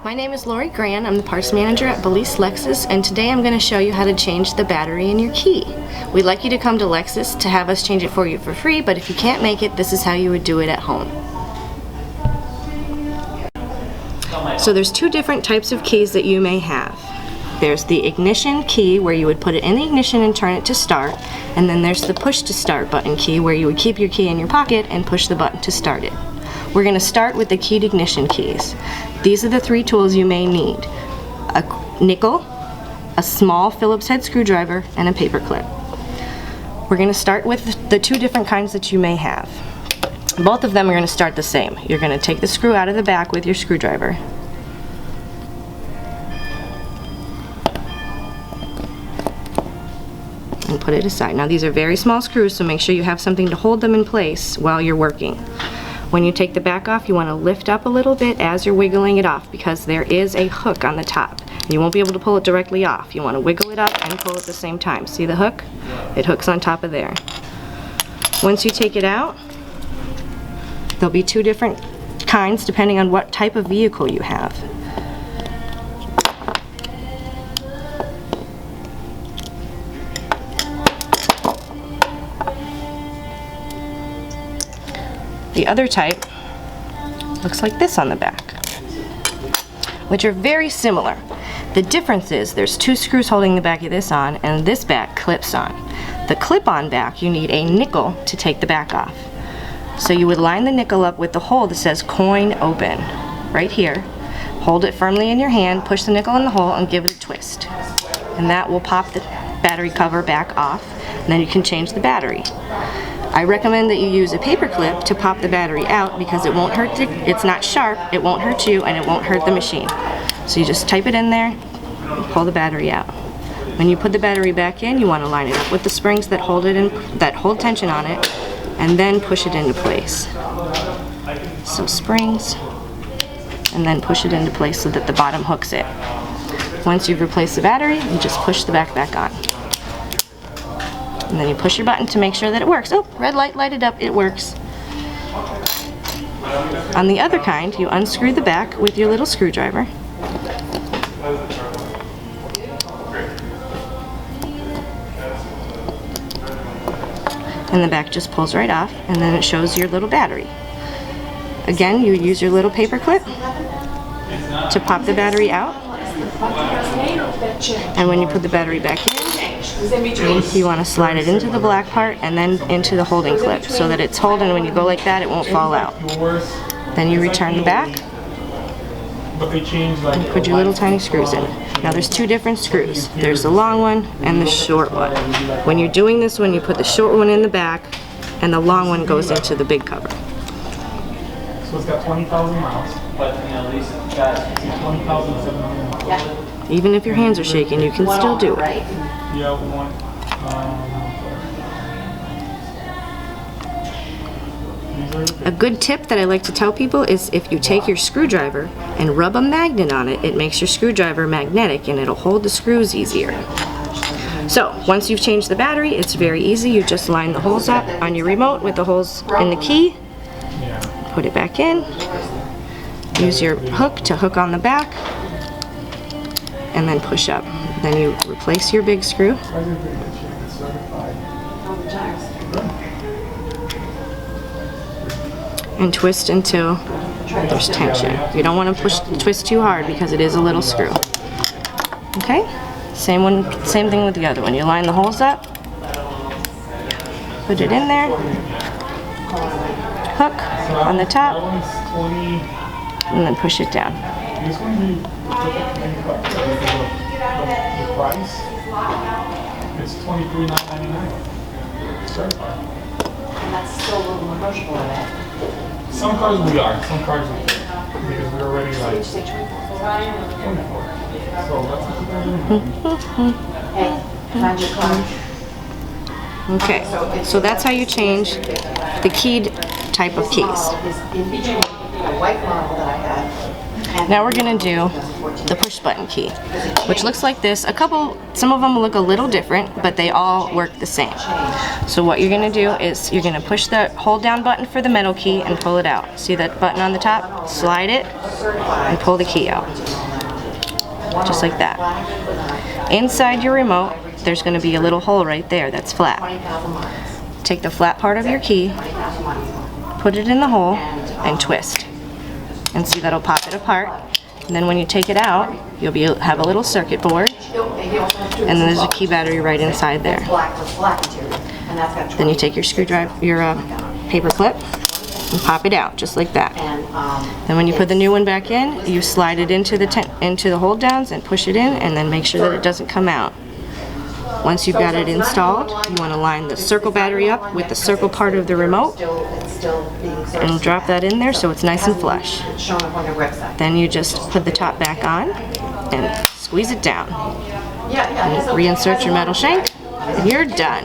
My name is Lori Gran. I'm the parts manager at Balise Lexus, and today I'm going to show you how to change the battery in your key. We'd like you to come to Lexus to have us change it for you for free, but if you can't make it, this is how you would do it at home. So there's two different types of keys that you may have. There's the ignition key, where you would put it in the ignition and turn it to start, and then there's the push to start button key, where you would keep your key in your pocket and push the button to start it. We're going to start with the keyed ignition keys. These are the three tools you may need: a nickel, a small Phillips head screwdriver, and a paper clip. We're going to start with the two different kinds that you may have. Both of them are going to start the same. You're going to take the screw out of the back with your screwdriver. And put it aside. Now these are very small screws, so make sure you have something to hold them in place while you're working. When you take the back off, you want to lift up a little bit as you're wiggling it off, because there is a hook on the top. You won't be able to pull it directly off. You want to wiggle it up and pull at the same time. See the hook? It hooks on top of there. Once you take it out, there'll be two different kinds depending on what type of vehicle you have. The other type looks like this on the back, which are very similar. The difference is there's two screws holding the back of this on, and this back clips on. The clip-on back, you need a nickel to take the back off. So you would line the nickel up with the hole that says coin open right here. Hold it firmly in your hand, push the nickel in the hole, and give it a twist. And that will pop the battery cover back off, and then you can change the battery. I recommend that you use a paper clip to pop the battery out, because it won't hurt it's not sharp, it won't hurt you, and it won't hurt the machine. So you just type it in there and pull the battery out. When you put the battery back in, you want to line it up with the springs that hold it in, that hold tension on it, and then push it into place. So springs, and then push it into place so that the bottom hooks it. Once you've replaced the battery, you just push the back on. And then you push your button to make sure that it works. Oh, red light lighted up, it works. On the other kind, you unscrew the back with your little screwdriver. And the back just pulls right off, and then it shows your little battery. Again, you use your little paper clip to pop the battery out. And when you put the battery back in, you want to slide it into the black part and then into the holding clip so that it's holding. When you go like that, it won't fall out. Then you return the back and put your little tiny screws in. Now there's two different screws. There's the long one and the short one. When you're doing this one, you put the short one in the back and the long one goes into the big cover. So it's got 20,000 miles, but at least it's got 20,700 miles. Even if your hands are shaking, you can still do it. Yeah, one. A good tip that I like to tell people is if you take your screwdriver and rub a magnet on it, it makes your screwdriver magnetic and it'll hold the screws easier. So once you've changed the battery, it's very easy. You just line the holes up on your remote with the holes in the key, put it back in, use your hook to hook on the back, and then push up. Then you replace your big screw. And twist until there's tension. You don't want to twist too hard because it is a little screw. Okay? Same thing with the other one. You line the holes up, put it in there, hook on the top, and then push it down. The price, it's $23,999. Certified. And that's still a little negotiable in it. Some cars we are, some cars we can't, because we're already like 24. So that's Hey, find your car. Okay, so that's how you change the keyed type of keys. This white model that I had. Now we're gonna do the push button key, which looks like this. Some of them look a little different, but they all work the same. So what you're gonna do is you're gonna push the hold down button for the metal key and pull it out. See that button on the top? Slide it and pull the key out. Just like that. Inside your remote, there's gonna be a little hole right there that's flat. Take the flat part of your key, put it in the hole, and twist. And see, that'll pop it apart. And then when you take it out, you'll have a little circuit board, and then there's a key battery right inside there. Then you take your screwdriver, your paper clip, and pop it out just like that. Then when you put the new one back in, you slide it into the hold downs and push it in, and then make sure that it doesn't come out. Once you've got it installed, you want to line the circle battery up with the circle part of the remote and drop that in there so it's nice and flush. Then you just put the top back on and squeeze it down. And reinsert your metal shank and you're done.